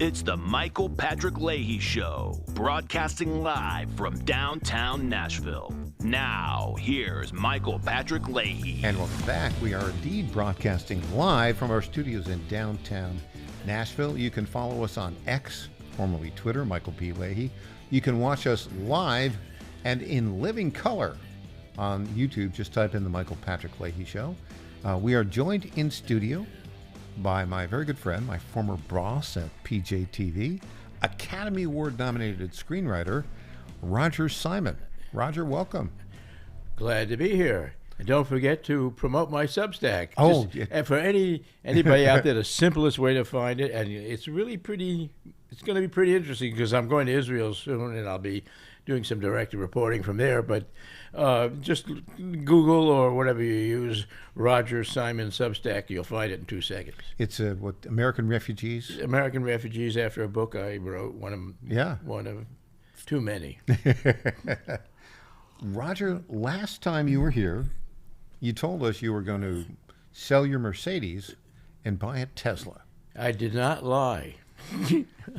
It's the Michael Patrick Leahy Show, broadcasting live from downtown Nashville. Now, here's Michael Patrick Leahy. And welcome back. We are indeed broadcasting live from our studios in downtown Nashville. You can follow us on X, formerly Twitter, Michael P. Leahy. You can watch us live and in living color on YouTube. Just type in the Michael Patrick Leahy Show. We are joined in studio by my very good friend, my former boss at PJTV, Academy Award nominated screenwriter, Roger Simon. Roger, welcome. Glad to be here. And don't forget to promote my Substack. Oh, yeah. And for anybody out there, the simplest way to find it, and it's really pretty, it's going to be pretty interesting because I'm going to Israel soon and I'll be doing some direct reporting from there. But just Google or whatever you use, Roger Simon Substack, you'll find it in 2 seconds. It's what, American Refugees? American Refugees, after a book I wrote, one of too many. Roger, last time you were here, you told us you were going to sell your Mercedes and buy a Tesla. I did not lie.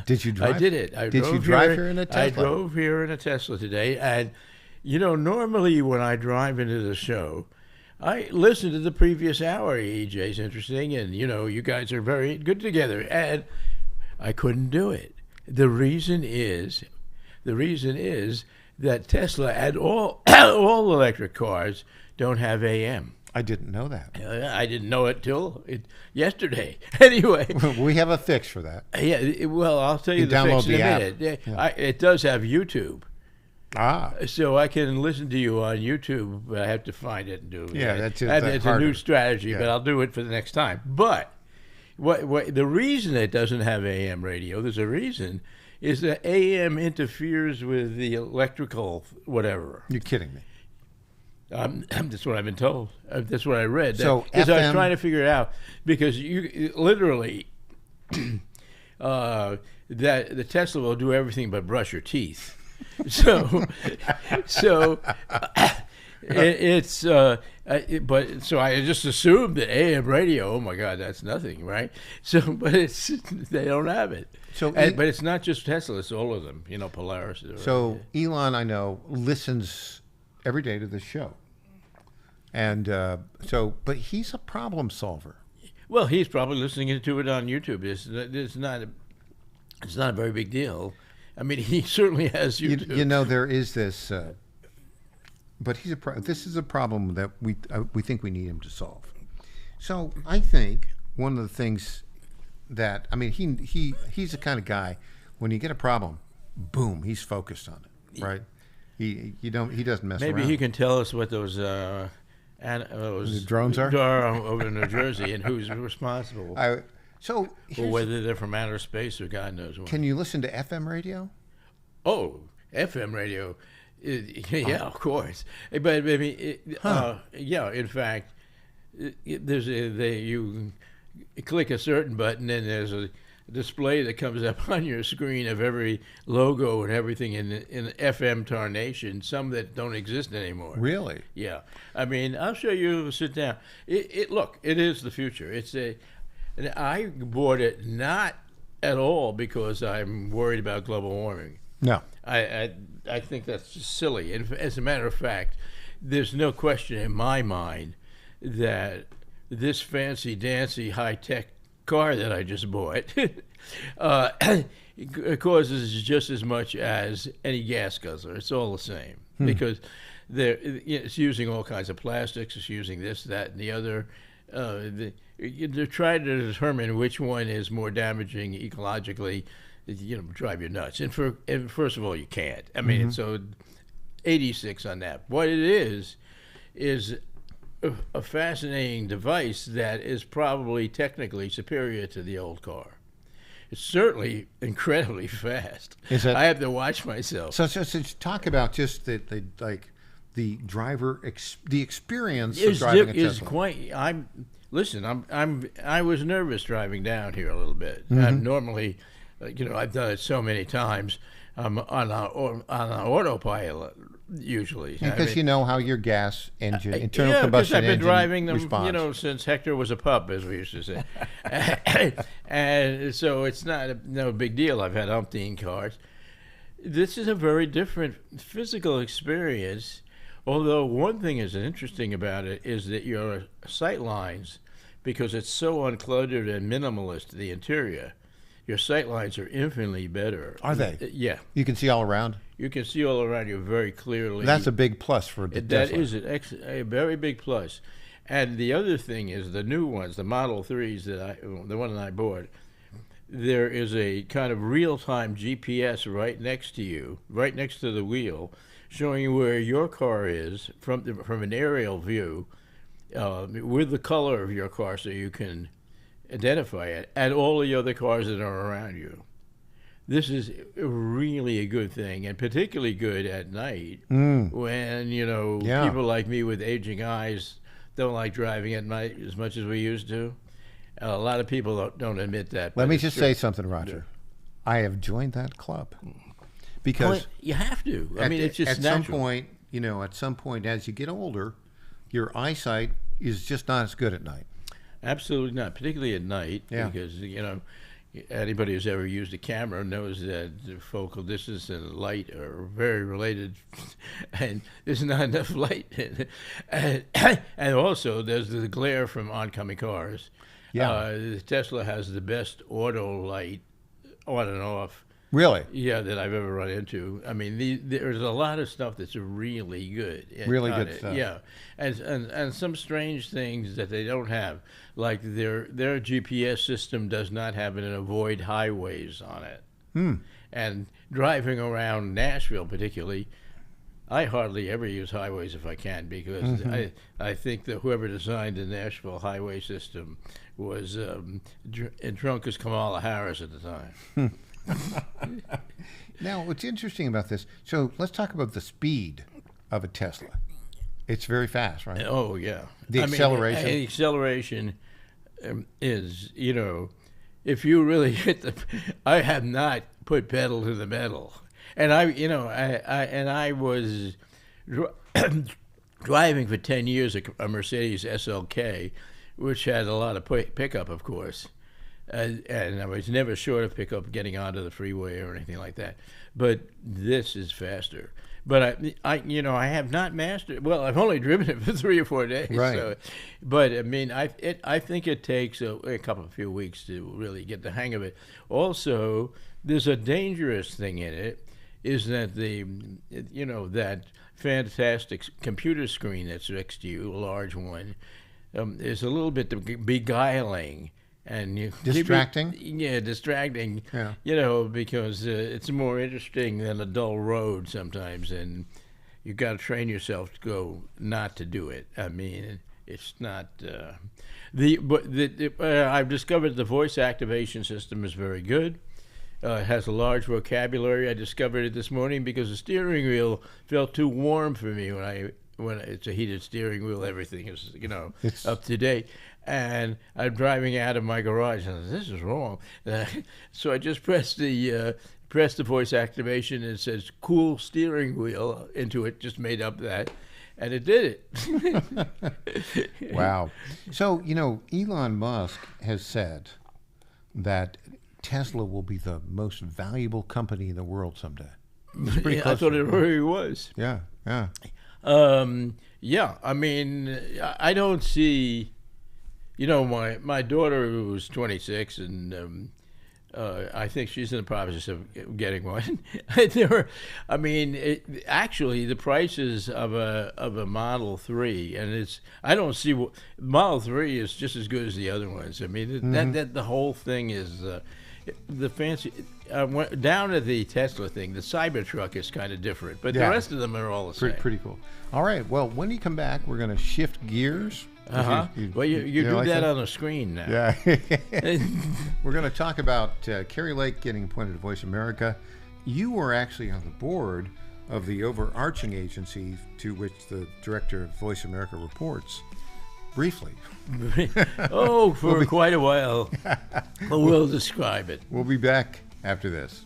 Did you drive? I did it. Did you drive here in a Tesla? I drove here in a Tesla today, and you know, normally when I drive into the show, I listen to the previous hour. EJ's interesting, and you know, you guys are very good together, and I couldn't do it. The reason is that Tesla and all electric cars don't have AM. I didn't know that. I didn't know it till yesterday. Anyway, we have a fix for that. Yeah, well, I'll tell you the fix in a minute. Yeah. It does have YouTube. So I can listen to you on YouTube, but I have to find it and do it. Yeah, that's it. It's a new strategy, but I'll do it for the next time. But what the reason it doesn't have AM radio, there's a reason, is that AM interferes with the electrical whatever. You're kidding me. That's what I've been told. That's what I read. So I was trying to figure it out because you literally that the Tesla will do everything but brush your teeth. So but I just assumed that AM radio. Oh my God, that's nothing, right? So, but they don't have it. So, but it's not just Tesla; it's all of them. You know, Polaris. So Elon, I know, listens every day to this show, and but he's a problem solver. Well, he's probably listening to it on YouTube. It's not a very big deal. I mean, he certainly has YouTube. You know, there is this, but this is a problem that we think we need him to solve. So I think one of the things that, I mean, he's the kind of guy, when you get a problem, boom, he's focused on it, right? He doesn't mess around. Maybe he can tell us what those the drones are over in New Jersey and who's responsible. Or whether they're from outer space or God knows what. Can you listen to FM radio? Oh, FM radio. Yeah, of course. But I mean, yeah, in fact, you click a certain button and there's a display that comes up on your screen of every logo and everything in FM tarnation, some that don't exist anymore. Really? Yeah. I mean, I'll show you. Sit down. Look, it is the future. And I bought it not at all because I'm worried about global warming. No. I think that's just silly. And as a matter of fact, there's no question in my mind that this fancy-dancy high-tech car that I just bought causes just as much as any gas guzzler. It's all the same because it's using all kinds of plastics. It's using this, that, and the other. They're trying to determine which one is more damaging ecologically, drive you nuts. And first of all, you can't. I mean, so 86 on that. What it is a fascinating device that is probably technically superior to the old car. It's certainly incredibly fast. I have to watch myself. So talk about just the driver the experience of driving a Tesla. Is quite. I was nervous driving down here a little bit. I'm normally I've done it so many times. On an autopilot usually. Because you know how your gas engine, internal yeah, combustion I've been engine driving them, responds. since Hector was a pup, as we used to say. And so it's no big deal. I've had umpteen cars. This is a very different physical experience, although one thing is interesting about it is that your sight lines, because it's so uncluttered and minimalist, the interior, your sight lines are infinitely better. Are they? Yeah. You can see all around? You can see all around you very clearly. That's a big plus for the That Tesla. is a very big plus. And the other thing is the new ones, the Model 3s, the one that I bought, there is a kind of real-time GPS right next to you, right next to the wheel, showing you where your car is from an aerial view with the color of your car so you can identify it, and all the other cars that are around you. This is really a good thing, and particularly good at night when, people like me with aging eyes don't like driving at night as much as we used to. A lot of people don't admit that. Let me just say something, Roger. I have joined that club because you have to. It's just at natural. some point as you get older, your eyesight is just not as good at night. Absolutely not, particularly at night, Yeah. because anybody who's ever used a camera knows that the focal distance and light are very related, and there's not enough light. And also, there's the glare from oncoming cars. Yeah. Tesla has the best auto light on and off. Really? Yeah, that I've ever run into. There's a lot of stuff that's really good. Really on good it. stuff. Yeah, and some strange things that they don't have, like their GPS system does not have an avoid highways on it. And driving around Nashville, particularly, I hardly ever use highways if I can, because I think that whoever designed the Nashville highway system was drunk as Kamala Harris at the time. Now, what's interesting about this, so let's talk about the speed of a Tesla. It's very fast, right? Oh, yeah. The acceleration. The acceleration is, if you really hit I have not put pedal to the metal. And I was driving for 10 years a Mercedes SLK, which had a lot of pickup, of course. And I was never short of pickup getting onto the freeway or anything like that. But this is faster. But I have not mastered. Well, I've only driven it for 3 or 4 days. Right. So, but I think it takes a few weeks to really get the hang of it. Also, there's a dangerous thing in it, is that that fantastic computer screen that's next to you, a large one, is a little bit beguiling. And distracting? Distracting. Yeah. Because it's more interesting than a dull road sometimes, and you've got to train yourself to go not to do it. It's not. I've discovered the voice activation system is very good. It has a large vocabulary. I discovered it this morning because the steering wheel felt too warm for me when it's a heated steering wheel. Everything is It's up to date. And I'm driving out of my garage, and this is wrong. So I just pressed the voice activation, and it says "cool steering wheel" into it. Just made up that, and it did it. Wow. So Elon Musk has said that Tesla will be the most valuable company in the world someday. It's pretty close. I thought it already was. Yeah. Yeah. I don't see. My daughter, who's 26, and I think she's in the process of getting one. Actually, the prices of a Model 3, and I don't see Model 3 is just as good as the other ones. That the whole thing is the fancy. Down at the Tesla thing, the Cybertruck is kind of different, but the rest of them are all the same. Pretty cool. All right. Well, when you come back, we're going to shift gears. Well, you do like that on the screen now. Yeah. We're going to talk about Carrie Lake getting appointed to Voice America. You were actually on the board of the overarching agency to which the director of Voice America reports. Briefly. For quite a while. We'll describe it. We'll be back after this.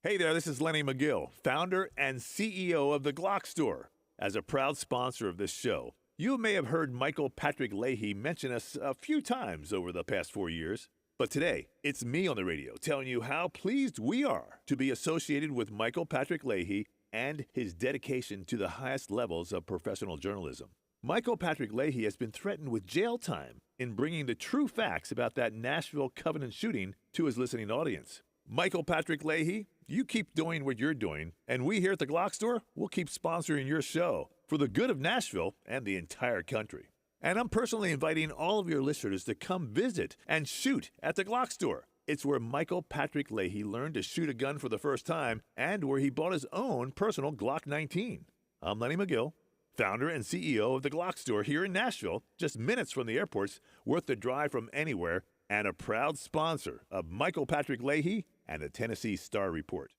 Hey there, this is Lenny McGill, founder and CEO of the Glock Store. As a proud sponsor of this show, you may have heard Michael Patrick Leahy mention us a few times over the past 4 years. But today, it's me on the radio telling you how pleased we are to be associated with Michael Patrick Leahy and his dedication to the highest levels of professional journalism. Michael Patrick Leahy has been threatened with jail time in bringing the true facts about that Nashville Covenant shooting to his listening audience. Michael Patrick Leahy, you keep doing what you're doing, and we here at the Glock Store will keep sponsoring your show for the good of Nashville and the entire country. And I'm personally inviting all of your listeners to come visit and shoot at the Glock Store. It's where Michael Patrick Leahy learned to shoot a gun for the first time and where he bought his own personal Glock 19. I'm Lenny McGill, founder and CEO of the Glock Store here in Nashville, just minutes from the airports, worth the drive from anywhere, and a proud sponsor of Michael Patrick Leahy and the Tennessee Star Report.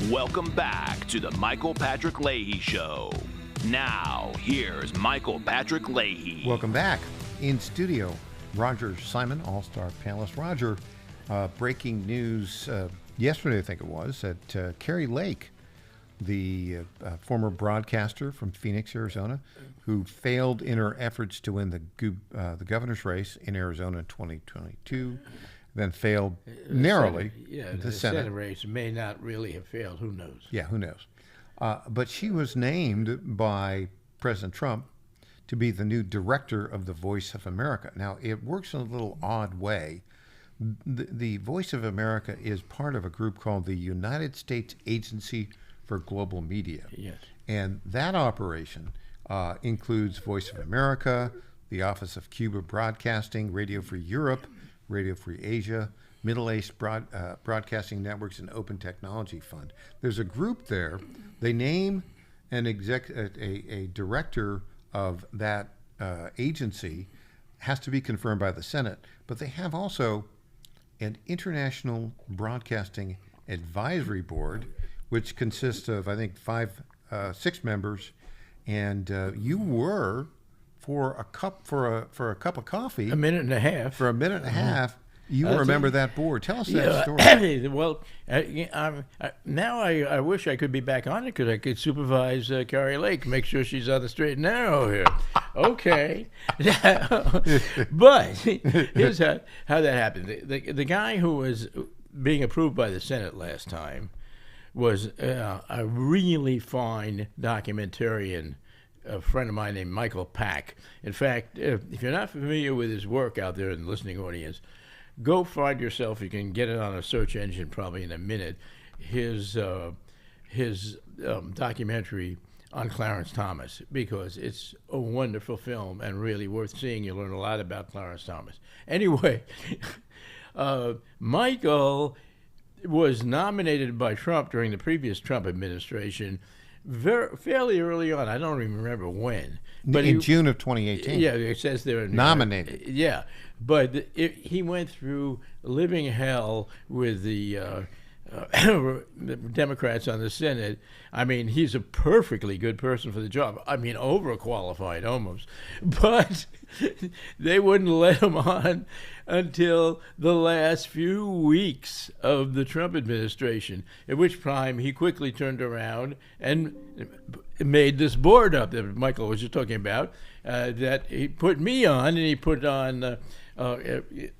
Welcome back to the Michael Patrick Leahy Show. Now, here's Michael Patrick Leahy. Welcome back. In studio, Roger Simon, all-star panelist. Roger, breaking news yesterday, I think it was, that Carrie Lake, the former broadcaster from Phoenix, Arizona, who failed in her efforts to win the governor's race in Arizona in 2022, then failed narrowly. The Senate race may not really have failed. Who knows? Yeah, who knows? But she was named by President Trump to be the new director of the Voice of America. Now, it works in a little odd way. The Voice of America is part of a group called the United States Agency for Global Media. Yes. And that operation includes Voice of America, the Office of Cuba Broadcasting, Radio Free Europe, Radio Free Asia, Middle East Broadcasting Networks, and Open Technology Fund. There's a group there. They name a director of that agency, has to be confirmed by the Senate, but they have also an International Broadcasting Advisory Board, which consists of, I think, 6 members, and you were for a cup of coffee, A minute and a half. for a minute and a half. You were a member of that board. Tell us that Yeah. story. Well, now I wish I could be back on it because I could supervise Carrie Lake, make sure she's on the straight and narrow here. Okay. But here's how that happened. The guy who was being approved by the Senate last time was a really fine documentarian, a friend of mine named Michael Pack. In fact, if you're not familiar with his work out there in the listening audience, go find yourself. You can get it on a search engine probably in a minute. His documentary on Clarence Thomas, because it's a wonderful film and really worth seeing. You learn a lot about Clarence Thomas. Anyway, Michael was nominated by Trump during the previous Trump administration, fairly early on. I don't even remember when. But in June of 2018. Yeah, it says there. Nominated. Yeah, but he went through living hell with the Democrats on the Senate. I mean, he's a perfectly good person for the job. I mean, overqualified almost. But they wouldn't let him on until the last few weeks of the Trump administration, at which time he quickly turned around and made this board up that Michael was just talking about, that he put me on, and he put on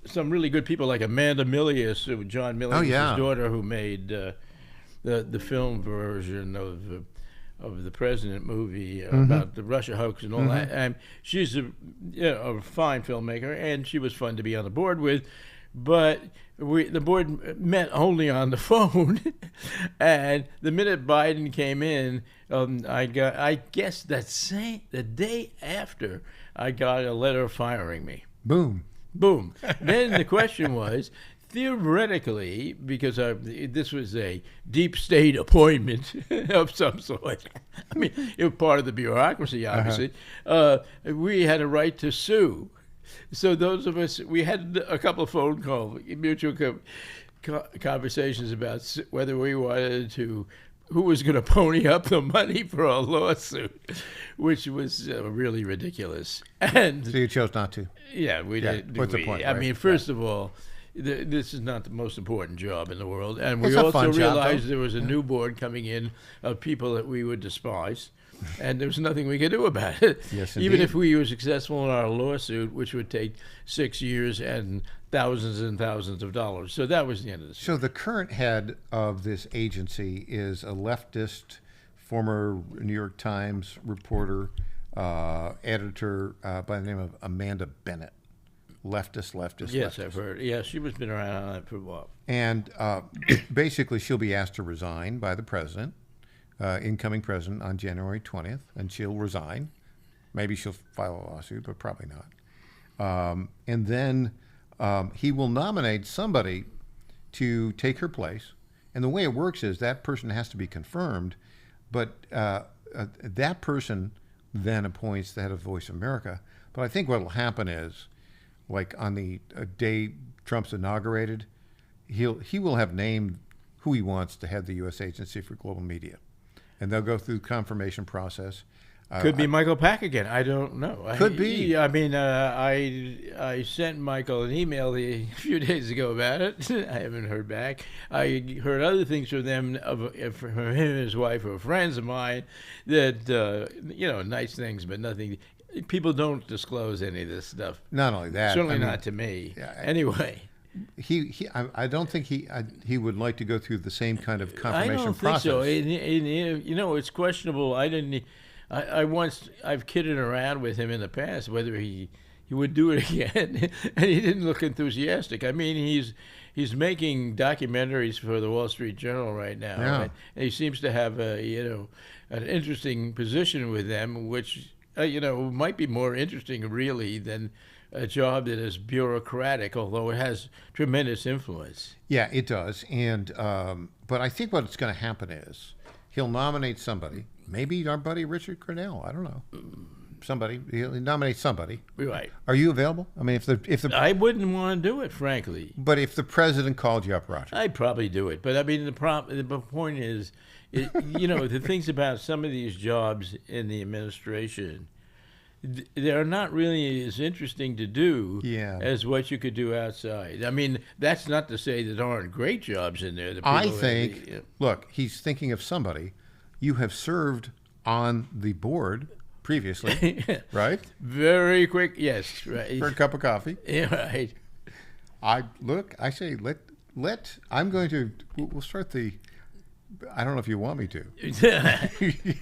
some really good people like Amanda Milius, John Milius' daughter, who made the film version of the President movie about the Russia hoax and all that. And she's a fine filmmaker, and she was fun to be on the board with. But the board met only on the phone, and the minute Biden came in, I guess the day after, I got a letter firing me. Boom. Then the question was, theoretically, because this was a deep state appointment of some sort, I mean, it was part of the bureaucracy, obviously, we had a right to sue. So those of us, we had a couple of phone calls, mutual conversations about whether we wanted to, who was going to pony up the money for a lawsuit, which was really ridiculous. And So you chose not to. yeah, we did. What's the point, I right? mean, first of all, this is not the most important job in the world, and we It's a also fun job, realized though. there was a new board coming in of people that we would despise, and there was nothing we could do about it. Yes, Even indeed. if we were successful in our lawsuit, which would take 6 years and thousands of dollars. So that was the end of the story. So the current head of this agency is a leftist, former New York Times reporter, editor by the name of Amanda Bennett. Leftist. Yes, I've heard. Yeah, she was been around on that for a while. And basically, she'll be asked to resign by the president, incoming president, on January 20th, and she'll resign. Maybe she'll file a lawsuit, but probably not. And then he will nominate somebody to take her place. And the way it works is that person has to be confirmed, but that person then appoints the head of Voice of America. But I think what will happen is, like on the day Trump's inaugurated, he will have named who he wants to head the U.S. Agency for Global Media, and they'll go through the confirmation process. Could be Michael Pack again. I don't know. Could be. I mean, I sent Michael an email a few days ago about it. I haven't heard back. I heard other things from them, from him and his wife, who are friends of mine, that nice things, but nothing. People don't disclose any of this stuff. Not only that, Certainly not to me. Anyway. I don't think he would like to go through the same kind of confirmation I don't process. think so. It's questionable. I've kidded around with him in the past whether he would do it again, and he didn't look enthusiastic. I mean, he's making documentaries for the Wall Street Journal right now, Yeah. right? And he seems to have an interesting position with them, which might be more interesting really than a job that is bureaucratic, although it has tremendous influence. Yeah, it does. And but I think what's going to happen is he'll nominate somebody, maybe our buddy Richard Grenell. I don't know. Somebody. He'll nominate somebody. Right. Are you available? I mean, if the I wouldn't want to do it, frankly. but if the president called you up, Roger. I'd probably do it, but I mean the point is, the things about some of these jobs in the administration, they're not really as interesting to do Yeah. as what you could do outside. I mean, that's not to say that there aren't great jobs in there. I think, look, he's thinking of somebody. You have served on the board previously, right? Very quick, yes, right. For a cup of coffee. Yeah, right. I say I'm going to, we'll start I don't know if you want me to.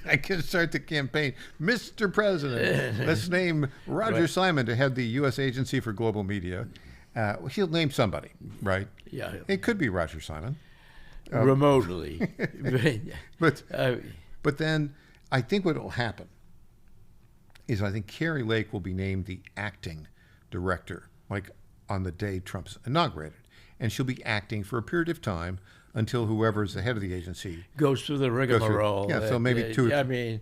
I can start the campaign. Mr. President, let's name Roger Right. Simon to head the U.S. Agency for Global Media. He'll name somebody, right? Yeah. It could be Roger Simon. Remotely. But then I think what will happen is I think Carrie Lake will be named the acting director, like on the day Trump's inaugurated. And she'll be acting for a period of time until whoever's the head of the agency Goes through the rigmarole. yeah, so maybe two. I mean,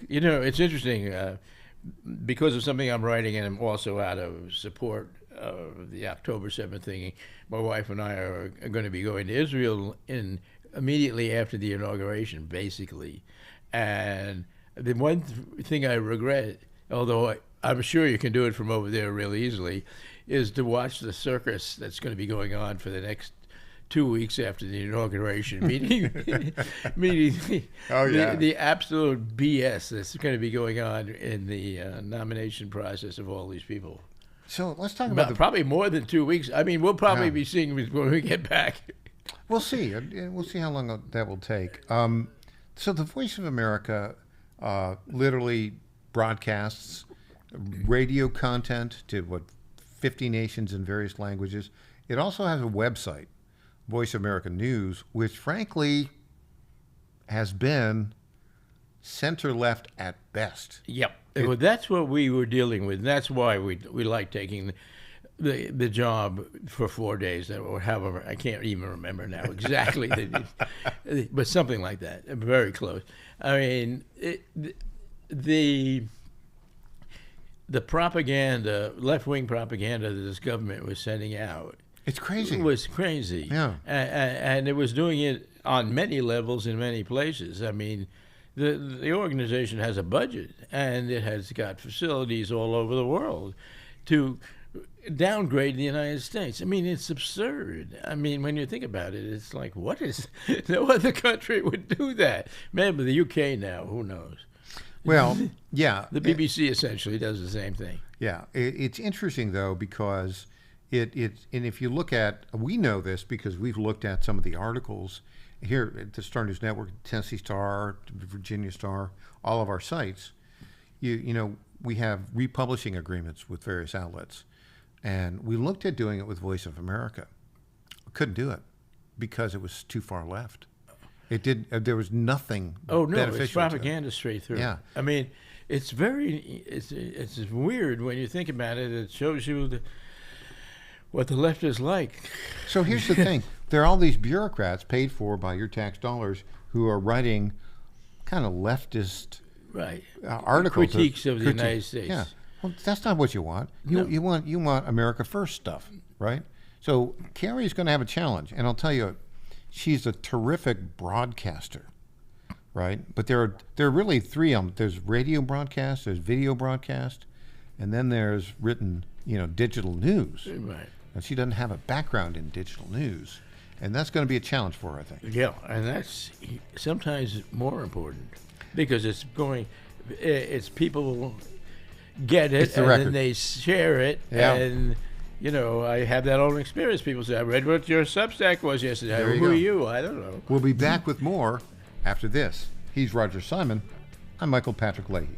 it's interesting because of something I'm writing, and I'm also out of support of the October 7th thing. My wife and I are going to be going to Israel immediately after the inauguration, basically. And the one thing I regret, although I'm sure you can do it from over there really easily, is to watch the circus that's going to be going on for the next 2 weeks after the inauguration, meeting Oh, yeah. the absolute BS that's going to be going on in the nomination process of all these people. So let's talk about Probably more than 2 weeks. I mean, we'll probably be seeing it when we get back. We'll see. We'll see how long that will take. So the Voice of America literally broadcasts radio content to 50 nations in various languages. It also has a website, Voice of America News, which frankly has been center-left at best. Yep. Well, that's what we were dealing with. That's why we like taking the job for 4 days, or however, I can't even remember now exactly, but something like that, very close. I mean, the propaganda, left-wing propaganda that this government was sending out, It's crazy. it was crazy. Yeah. And it was doing it on many levels in many places. I mean, the organization has a budget, and it has got facilities all over the world to downgrade the United States. I mean, it's absurd. I mean, when you think about it, it's like, no other country would do that. Maybe the UK now, who knows? Well, yeah. The BBC essentially does the same thing. Yeah. It's interesting, though, because and if you look at, we know this because we've looked at some of the articles here at the Star News Network, Tennessee Star, Virginia Star, all of our sites. We have republishing agreements with various outlets. And we looked at doing it with Voice of America. Couldn't do it because it was too far left. There was nothing beneficial. It's propaganda straight through. Yeah. I mean, it's weird when you think about it. It shows you what the left is like. So here's the thing. There are all these bureaucrats paid for by your tax dollars who are writing kind of leftist articles. Critiques of the United States. Yeah. Well, that's not what you want. You want America First stuff, right? So Carrie's going to have a challenge, and I'll tell you, she's a terrific broadcaster, right? But there are really three of them. There's radio broadcast, there's video broadcast, and then there's written, digital news. Right. And she doesn't have a background in digital news, and that's going to be a challenge for her, I think. Yeah, and that's sometimes more important because it's people get it, and then they share it, and I have that own experience. People say, I read what your Substack was yesterday. Who are you? I don't know. We'll be back with more after this. He's Roger Simon. I'm Michael Patrick Leahy.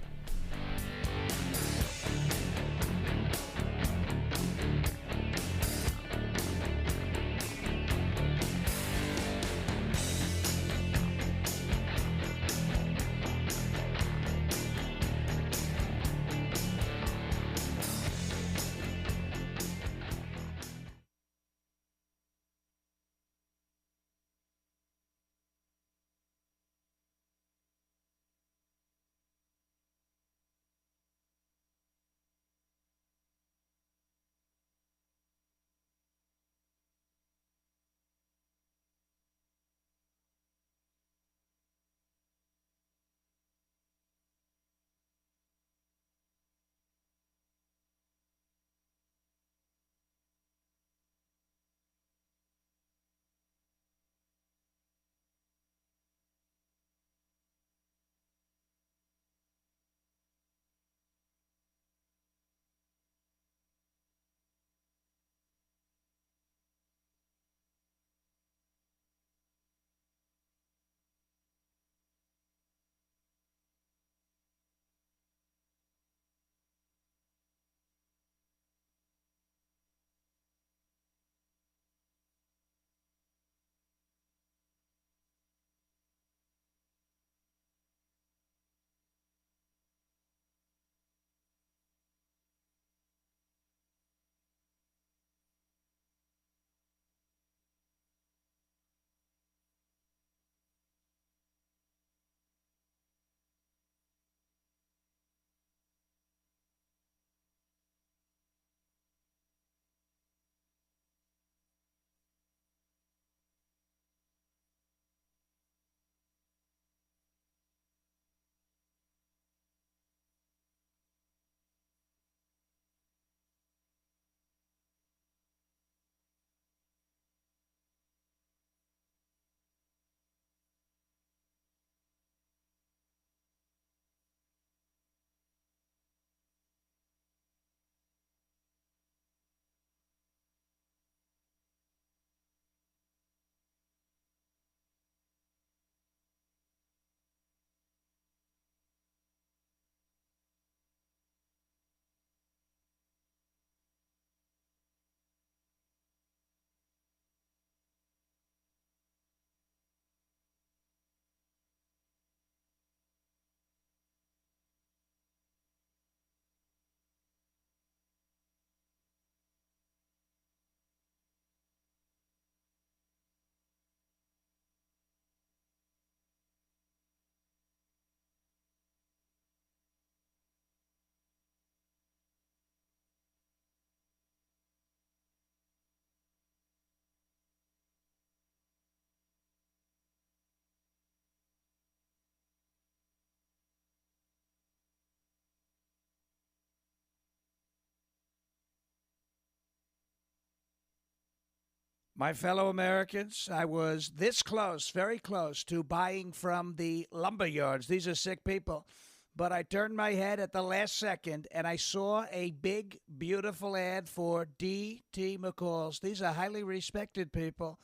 My fellow Americans, I was this close, very close, to buying from the lumber yards. These are sick people. But I turned my head at the last second and I saw a big, beautiful ad for D.T. McCall's. These are highly respected people.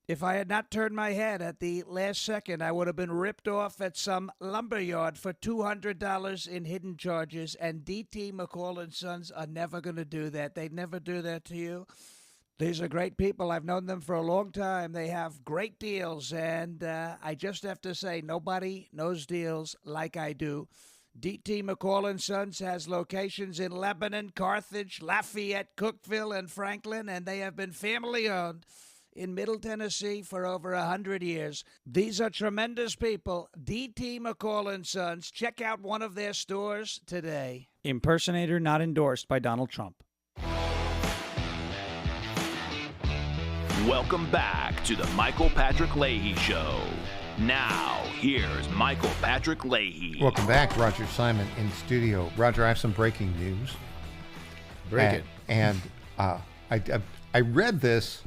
If I had not turned my head at the last second, I would have been ripped off at some lumber yard for $200 in hidden charges. And D.T. McCall and Sons are never going to do that. They'd never do that to you. These are great people. I've known them for a long time. They have great deals, and I just have to say, nobody knows deals like I do. D.T. McCall & Sons has locations in Lebanon, Carthage, Lafayette, Cookeville, and Franklin, and they have been family-owned in Middle Tennessee for over 100 years. These are tremendous people. D.T. McCall & Sons. Check out one of their stores today. Impersonator not endorsed by Donald Trump. Welcome back to the Michael Patrick Leahy Show. Now, here's Michael Patrick Leahy. Welcome back. Roger Simon in studio. Roger, I have some breaking news. Break it. And I read this,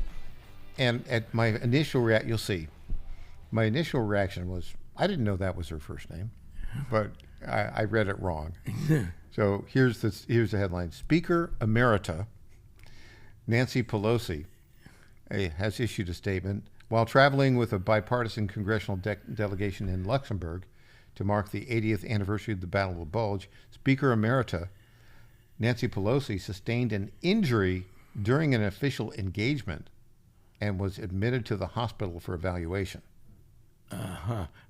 and at my initial reaction, you'll see, my initial reaction was, I didn't know that was her first name, but I read it wrong. So here's the headline. Speaker Emerita Nancy Pelosi has issued a statement while traveling with a bipartisan congressional delegation in Luxembourg to mark the 80th anniversary of the Battle of the Bulge, Speaker Emerita Nancy Pelosi sustained an injury during an official engagement and was admitted to the hospital for evaluation.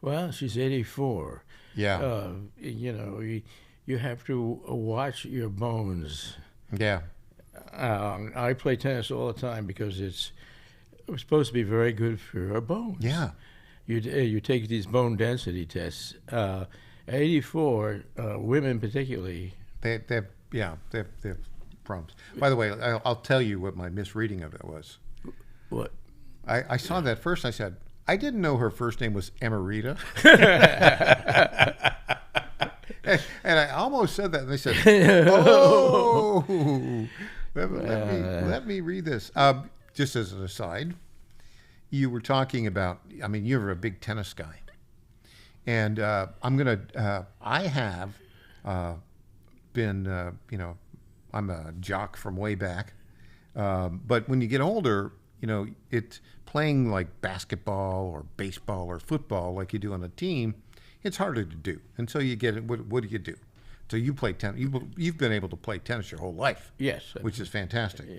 Well, she's 84. Yeah. You have to watch your bones. Yeah. I play tennis all the time because it's supposed to be very good for your bones. Yeah. You take these bone density tests. 84, women particularly. They have problems. By the way, I'll tell you what my misreading of it was. What? I saw that first. I said, I didn't know her first name was Emerita. And I almost said that, and they said, "Oh, let me read this." Just as an aside, you were talking about. I mean, you're a big tennis guy, and I have been. I'm a jock from way back, but when you get older, it's playing like basketball or baseball or football like you do on a team. It's harder to do, and so you get it. What do you do? So you play tennis. You've been able to play tennis your whole life, yes, which is fantastic. Yeah.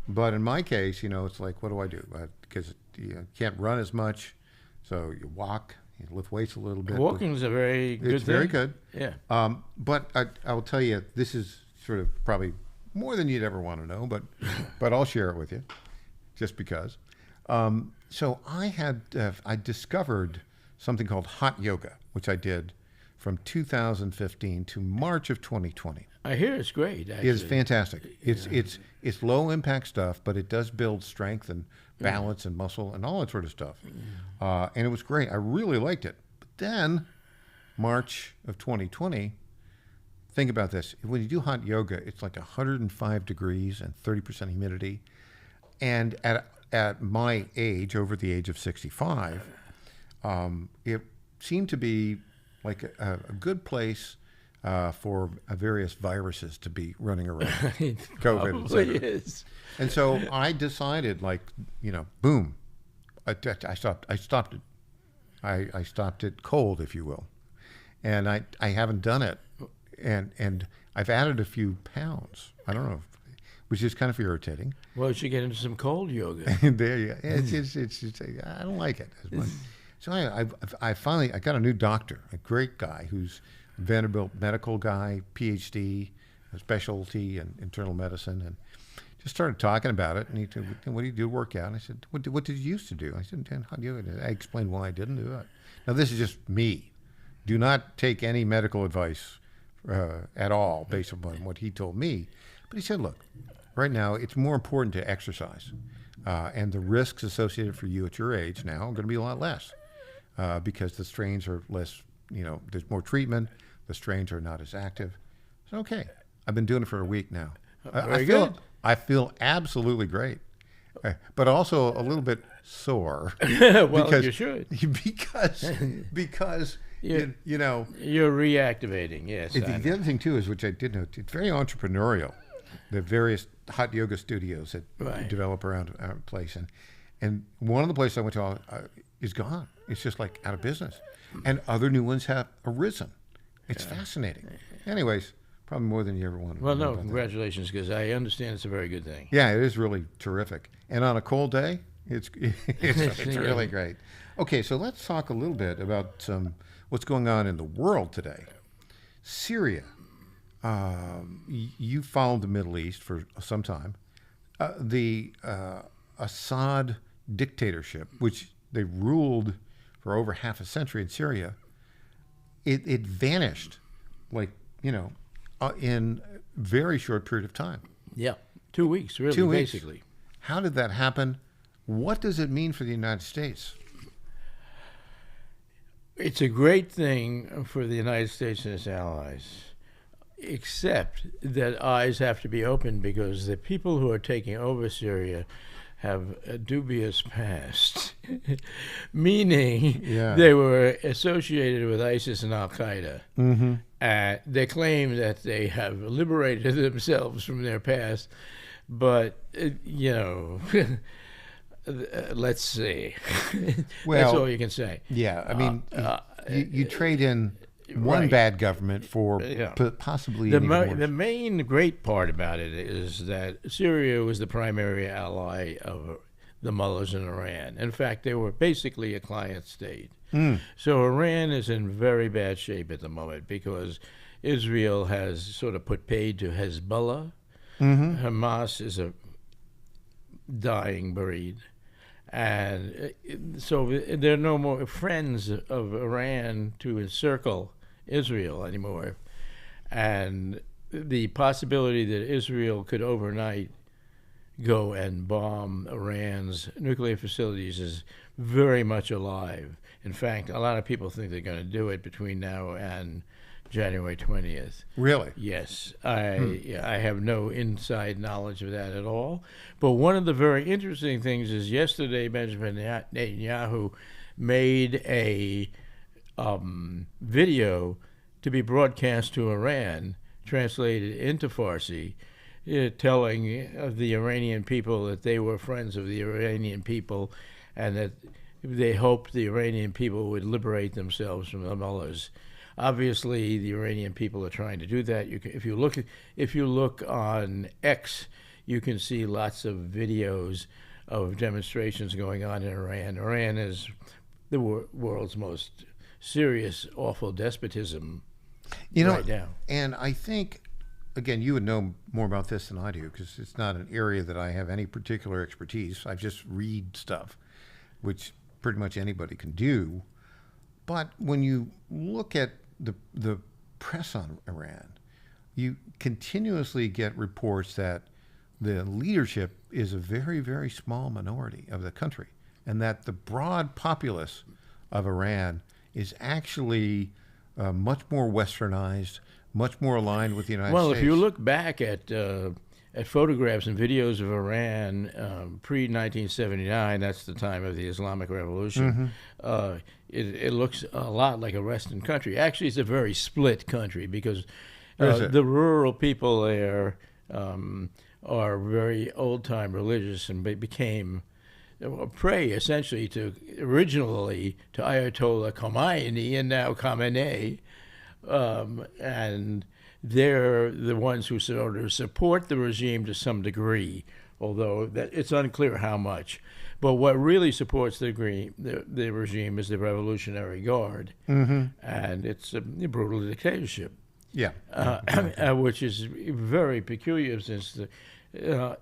But in my case, it's like, what do I do? Because you can't run as much, so you walk, you lift weights a little bit. Walking is a very good It's thing. very good. Yeah. But I will tell you, this is sort of probably more than you'd ever want to know, but I'll share it with you, just because. So I discovered something called hot yoga, which I did from 2015 to March of 2020. I hear it's great, actually. It's fantastic. It's low impact stuff, but it does build strength and balance and muscle and all that sort of stuff. And it was great. I really liked it. But then March of 2020, think about this. When you do hot yoga, it's like 105 degrees and 30% humidity. And at my age, over the age of 65, it seemed to be like a good place for various viruses to be running around. COVID, et cetera. Is. And so I decided, boom, I stopped it. I stopped it cold, if you will. And I haven't done it. And I've added a few pounds. I don't know, which is kind of irritating. Well, you should get into some cold yoga. There you go. It's I don't like it as much. So I finally got a new doctor, a great guy who's Vanderbilt medical guy, PhD, a specialty in internal medicine, and just started talking about it. And he said, "What do you do to work out?" And I said, "What did you used to do?" I said, "How do you?" I explained why I didn't do it. Now this is just me. Do not take any medical advice at all based upon what he told me. But he said, "Look, right now it's more important to exercise, and the risks associated for you at your age now are going to be a lot less." Because the strains are less, there's more treatment, the strains are not as active. So, okay, I've been doing it for a week now. I feel absolutely great, but also a little bit sore. Well, you should. Because You're reactivating, yes. The other thing, too, is, which I did note, it's very entrepreneurial, the various hot yoga studios that develop around our place. And one of the places I went to is gone. It's just like out of business. And other new ones have arisen. It's fascinating. Anyways, probably more than you ever wanted. Well, no, congratulations, because I understand it's a very good thing. Yeah, it is really terrific. And on a cold day, it's really great. Okay, so let's talk a little bit about what's going on in the world today. Syria. You followed the Middle East for some time. The Assad dictatorship, which they ruled for over half a century in Syria, it vanished, in a very short period of time. Yeah, 2 weeks, really, 2 weeks. basically. How did that happen? What does it mean for the United States? It's a great thing for the United States and its allies, except that eyes have to be opened because the people who are taking over Syria have a dubious past, meaning they were associated with ISIS and Al-Qaeda. Mm-hmm. They claim that they have liberated themselves from their past, but, let's see. Well, that's all you can say. Yeah, I mean, you trade in one Right. bad government for Yeah. possibly The, an even worse. the main great part about it is that Syria was the primary ally of the mullahs in Iran. In fact, they were basically a client state. So Iran is in very bad shape at the moment because Israel has sort of put paid to Hezbollah. Hamas is a dying breed. And so there are no more friends of Iran to encircle Israel anymore. And the possibility that Israel could overnight go and bomb Iran's nuclear facilities is very much alive. In fact, a lot of people think they're going to do it between now and January 20th. Really? Yes, I have no inside knowledge of that at all. But one of the very interesting things is yesterday Benjamin Netanyahu made a video to be broadcast to Iran, translated into Farsi, telling the Iranian people that they were friends of the Iranian people and that they hoped the Iranian people would liberate themselves from the mullahs. Obviously, the Iranian people are trying to do that. If you look on X, you can see lots of videos of demonstrations going on in Iran. Iran is the world's most serious, awful despotism right now. And I think, again, you would know more about this than I do because it's not an area that I have any particular expertise. I just read stuff, which pretty much anybody can do. But when you look at the press on Iran, you continuously get reports that the leadership is a very, very small minority of the country, and that the broad populace of Iran is actually much more westernized, much more aligned with the United States. Well, if you look back at photographs and videos of Iran pre-1979, that's the time of the Islamic Revolution, it looks a lot like a Western country. Actually, it's a very split country because the rural people there are very old-time religious and became prey essentially originally to Ayatollah Khomeini and now Khamenei, and they're the ones who sort of support the regime to some degree, although it's unclear how much. But what really supports the regime is the Revolutionary Guard, and it's a brutal dictatorship. Yeah. Which is very peculiar since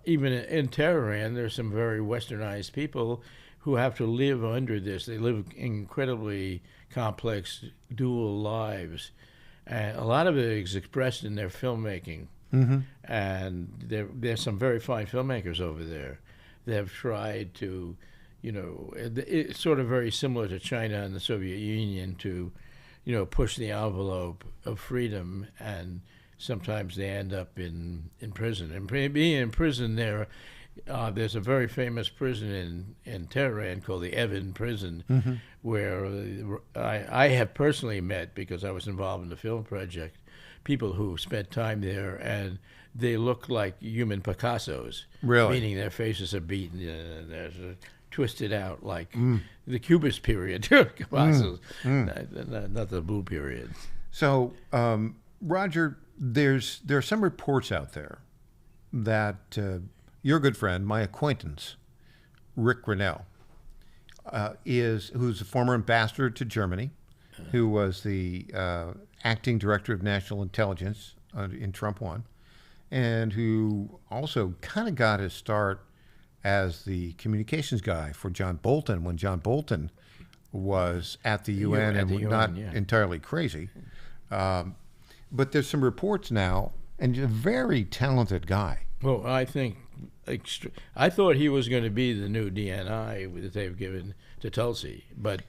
even in Tehran, there's some very westernized people who have to live under this. They live incredibly complex dual lives. And a lot of it is expressed in their filmmaking. And there's some very fine filmmakers over there that have tried to, it's sort of very similar to China and the Soviet Union to, push the envelope of freedom, and sometimes they end up in prison. And being in prison there's a very famous prison in Tehran called the Evin prison, where I have personally met, because I was involved in the film project, people who spent time there, and they look like human Picassos. Really? Meaning their faces are beaten and they're twisted out like the Cubist period. Picassos, not the Blue period. So, Roger, there are some reports out there that your good friend, my acquaintance, Rick Grinnell, who's a former ambassador to Germany, who was the acting director of national intelligence in Trump 1, and who also kind of got his start as the communications guy for John Bolton when John Bolton was at the UN not entirely crazy. But there's some reports now, and a very talented guy. Well, I think I thought he was going to be the new DNI that they've given to Tulsi, but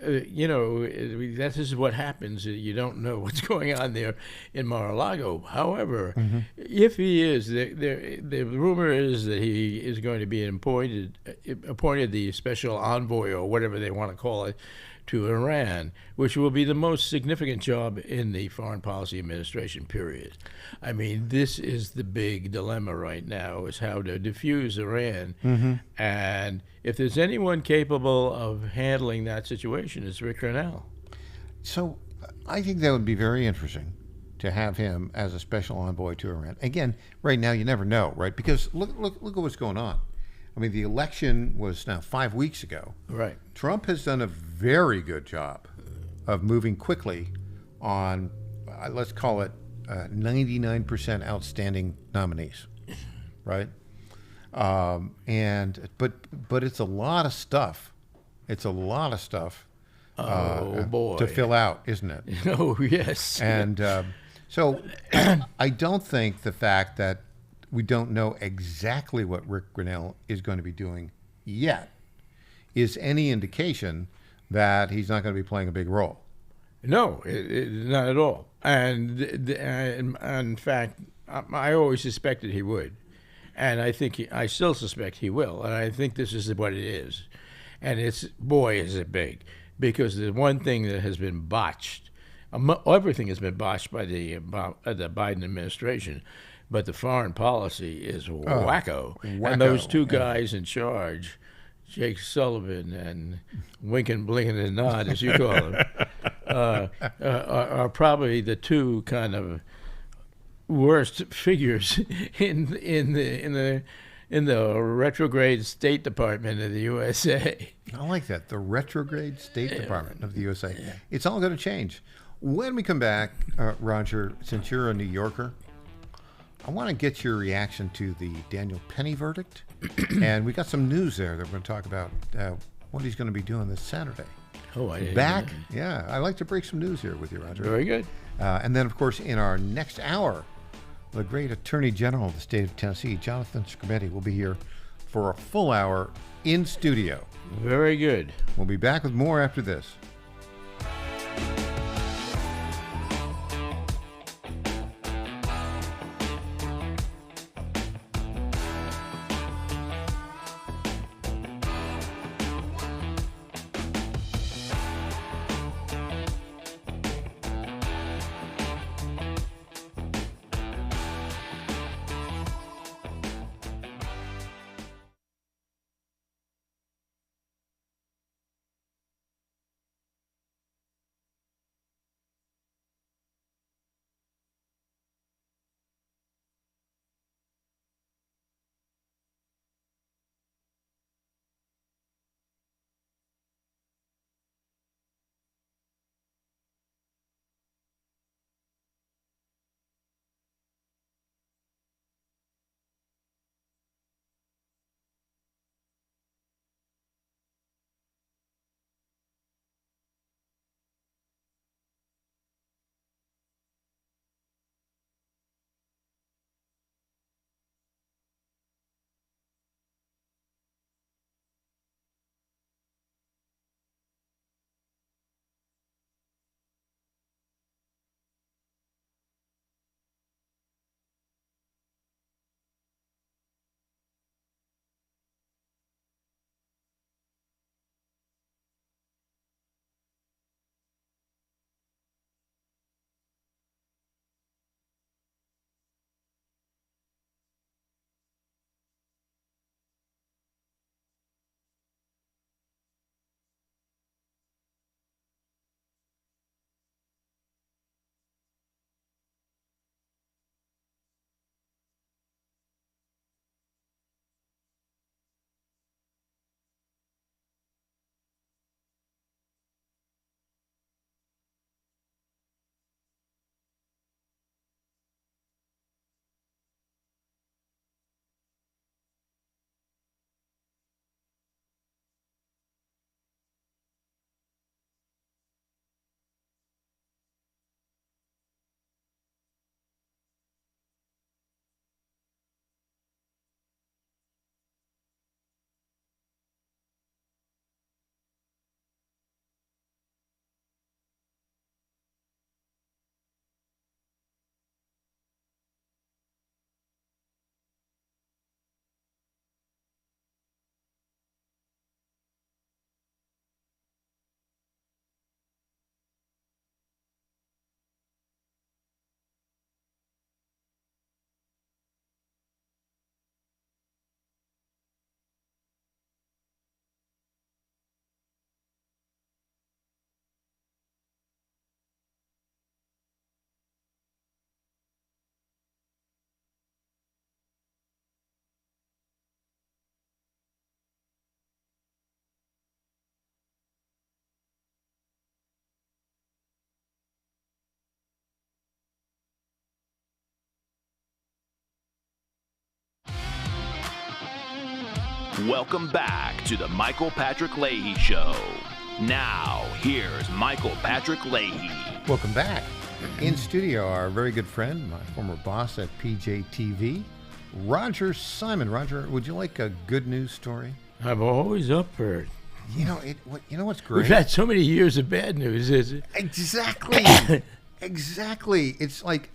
this is what happens. You don't know what's going on there in Mar-a-Lago. However, if he is, the rumor is that he is going to be appointed the special envoy, or whatever they want to call it, to Iran, which will be the most significant job in the foreign policy administration period. I mean, this is the big dilemma right now, is how to defuse Iran. And if there's anyone capable of handling that situation, it's Rick Grinnell. So I think that would be very interesting to have him as a special envoy to Iran. Again, right now you never know, right? Because look at what's going on. I mean, the election was now 5 weeks ago. Right. Trump has done a very good job of moving quickly on, let's call it 99% outstanding nominees, right? But it's a lot of stuff. It's a lot of stuff. Boy. To fill out, isn't it? Oh, yes. And so I don't think the fact that we don't know exactly what Rick Grinnell is going to be doing yet is any indication that he's not going to be playing a big role. No, not at all. And in fact, I always suspected he would. And I still suspect he will. And I think this is what it is. And boy, is it big. Because the one thing that has been botched, everything has been botched by the Biden administration, but the foreign policy is wacko. And those two guys in charge, Jake Sullivan and Wink and Blink and Nod, as you call them, are probably the two kind of worst figures in the retrograde State Department of the USA. I like that. The retrograde State Department of the USA. It's all going to change. When we come back, Roger, since you're a New Yorker, I want to get your reaction to the Daniel Penny verdict. And we got some news there that we're going to talk about what he's going to be doing this Saturday. Oh, I didn't Back. know that. Yeah, I like to break some news here with you, Roger. Very good. And then, of course, in our next hour, the great Attorney General of the state of Tennessee, Jonathan Scrimetti, will be here for a full hour in studio. Very good. We'll be back with more after this. Welcome back to the Michael Patrick Leahy Show. Now, here's Michael Patrick Leahy. Welcome back. In studio, our very good friend, my former boss at PJTV, Roger Simon. Roger, would you like a good news story? I'm always up for it. You know what's great? We've had so many years of bad news, is it? Exactly. Exactly. It's like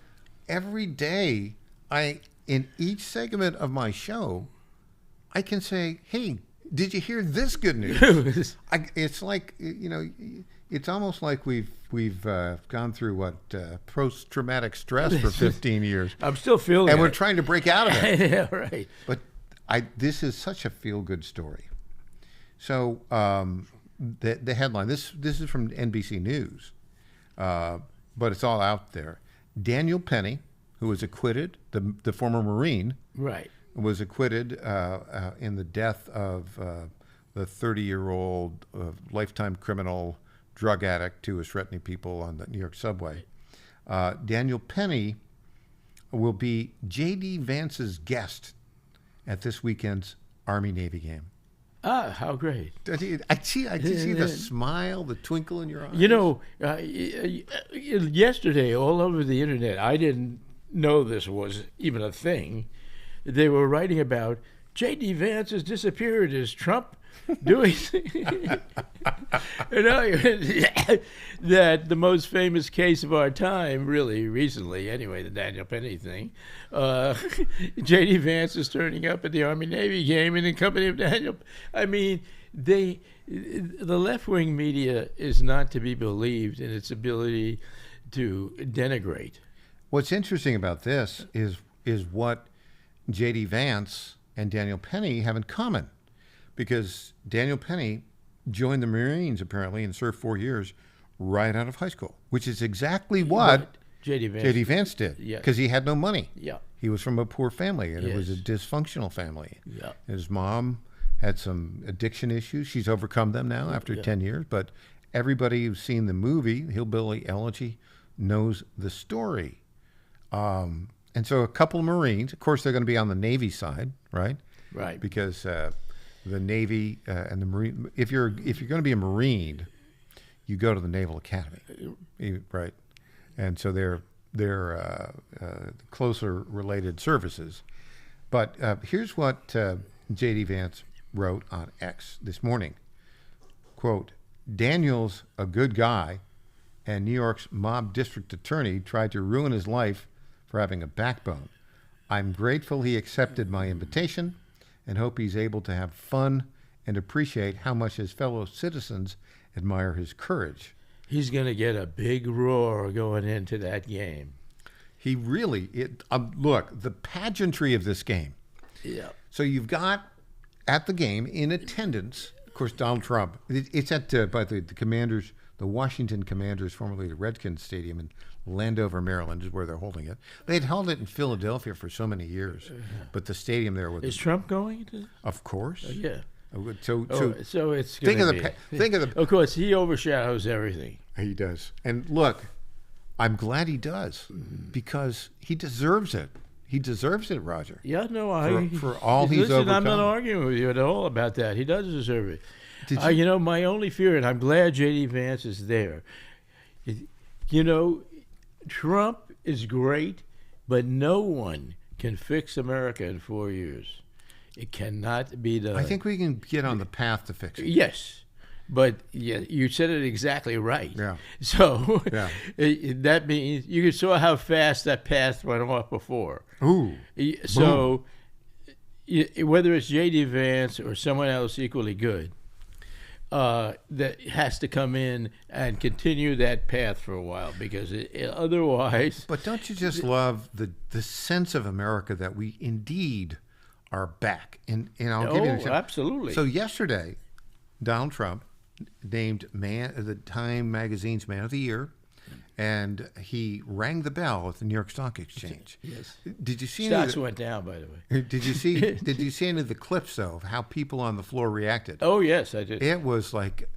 every day, in each segment of my show, I can say, "Hey, did you hear this good news?" It's like, it's almost like we've gone through post-traumatic stress for 15 years. I'm still feeling and it. we're trying to break out of it. Yeah, right. But this is such a feel-good story. So the headline, this is from NBC News, but it's all out there. Daniel Penny, who was acquitted, the former Marine, Right. was acquitted in the death of the 30-year-old lifetime criminal drug addict who was threatening people on the New York subway. Daniel Penny will be J.D. Vance's guest at this weekend's Army-Navy game. Ah, how great. I see the smile, the twinkle in your eyes. Yesterday, all over the internet, I didn't know this was even a thing. They were writing about J.D. Vance has disappeared. Is Trump doing that the most famous case of our time, really recently, anyway, the Daniel Penny thing, J.D. Vance is turning up at the Army-Navy game in the company of Daniel. I mean, the left-wing media is not to be believed in its ability to denigrate. What's interesting about this is what J.D. Vance and Daniel Penny have in common, because Daniel Penny joined the Marines apparently and served 4 years right out of high school, which is exactly what J.D. Vance did, because he had no money. Yeah. He was from a poor family, and it was a dysfunctional family. Yeah. His mom had some addiction issues. She's overcome them now after 10 years, but everybody who's seen the movie, Hillbilly Elegy, knows the story. And so a couple of Marines, of course, they're going to be on the Navy side, right? Right. Because the Navy and the Marine, if you're going to be a Marine, you go to the Naval Academy, right? And so they're closer related services. But here's what J.D. Vance wrote on X this morning. Quote, Daniel's a good guy, and New York's mob district attorney tried to ruin his life for having a backbone. I'm grateful he accepted my invitation and hope he's able to have fun and appreciate how much his fellow citizens admire his courage. He's going to get a big roar going into that game. He really, look, the pageantry of this game. Yeah. So you've got at the game in attendance, of course, Donald Trump. It's at by the Commanders, the Washington Commanders, formerly the Redskins Stadium in Landover, Maryland, is where they're holding it. They'd held it in Philadelphia for so many years, but the stadium there was. Is Trump going to? Of course. Yeah. So it's think of the. Of course, he overshadows everything. He does, and look, I'm glad he does because he deserves it. He deserves it, Roger. Yeah, no, for all he's overcome. I'm not arguing with you at all about that. He does deserve it. My only fear, and I'm glad J.D. Vance is there. Trump is great, but no one can fix America in 4 years. It cannot be done. I think we can get on the path to fix it. Yes, but you said it exactly right. Yeah. So that means you saw how fast that path went off before. Ooh. So whether it's J.D. Vance or someone else equally good, that has to come in and continue that path for a while, because otherwise. But don't you just love the sense of America that we indeed are back? And I'll give you an example. Absolutely. So yesterday, Donald Trump named the Time Magazine's Man of the Year, and he rang the bell at the New York Stock Exchange. Yes. Did you see stocks went down, by the way? Did you see any of the clips though of how people on the floor reacted? Oh yes, I did. It was like,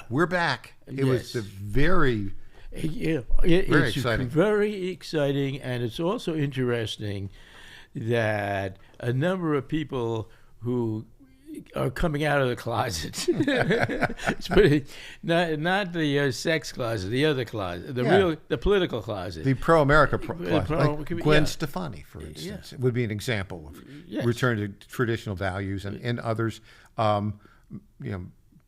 we're back. It was the very very exciting. Very exciting, and it's also interesting that a number of people who are coming out of the closet. It's pretty, not the sex closet, the other closet, the political closet. The pro-America closet, like Gwen yeah. Stefani, for instance, would be an example of Yes. return to traditional values, and others.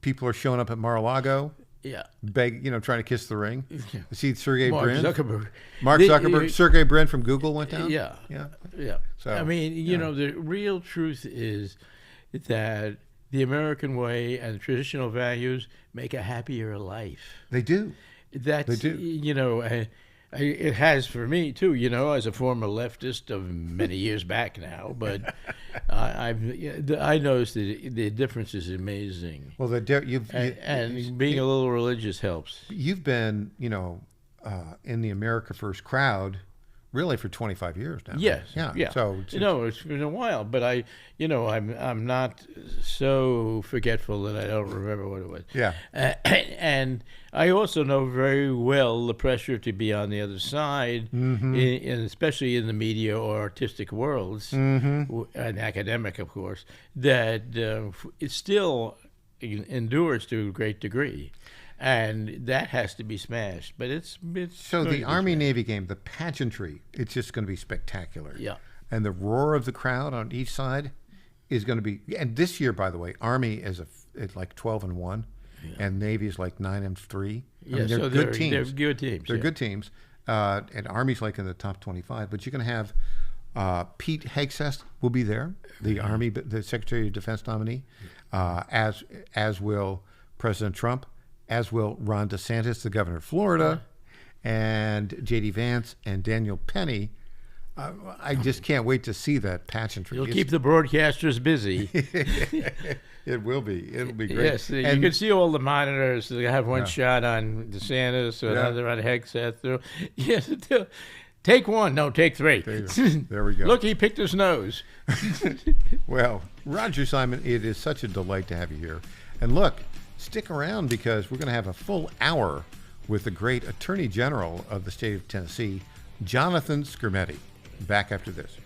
People are showing up at Mar-a-Lago, Yeah. trying to kiss the ring. See Sergey Mark Brin. Zuckerberg. Mark Zuckerberg, Sergey Brin from Google went down. Yeah. Yeah. So, I mean, the real truth is that the American way and traditional values make a happier life. they do. That's, They do. It has for me too, as a former leftist of many years back now, but I noticed that the difference is amazing. Well, And being a little religious helps. you've been, in the America First crowd, really for 25 years now. Yes. Yeah. So it's been a while, but I'm not so forgetful that I don't remember what it was. Yeah. And I also know very well the pressure to be on the other side, Mm-hmm. and especially in the media or artistic worlds, Mm-hmm. and academic, of course, that it still endures to a great degree. And that has to be smashed, but it's So going the to be Army-Navy game, the pageantry, it's just going to be spectacular. Yeah. And the roar of the crowd on each side is going to be. And this year, by the way, Army is like 12-1, and Navy is like 9-3. Yeah, they're so good teams. They're good teams. They're yeah. good teams. And Army's like in the top 25. But you're going to have Pete Hegseth will be there, the Army, the Secretary of Defense nominee, as will President Trump, as will Ron DeSantis, the governor of Florida, and J.D. Vance and Daniel Penny. I just can't wait to see that pageantry. You'll keep the broadcasters busy. It will be. It'll be great. Yes, you And- can see all the monitors. They have one shot on DeSantis, another on Hegseth. Yes, take one. No, take three. There we go. Look, he picked his nose. Well, Roger Simon, it is such a delight to have you here. And look, stick around because we're going to have a full hour with the great Attorney General of the state of Tennessee, Jonathan Skrmetti. Back after this.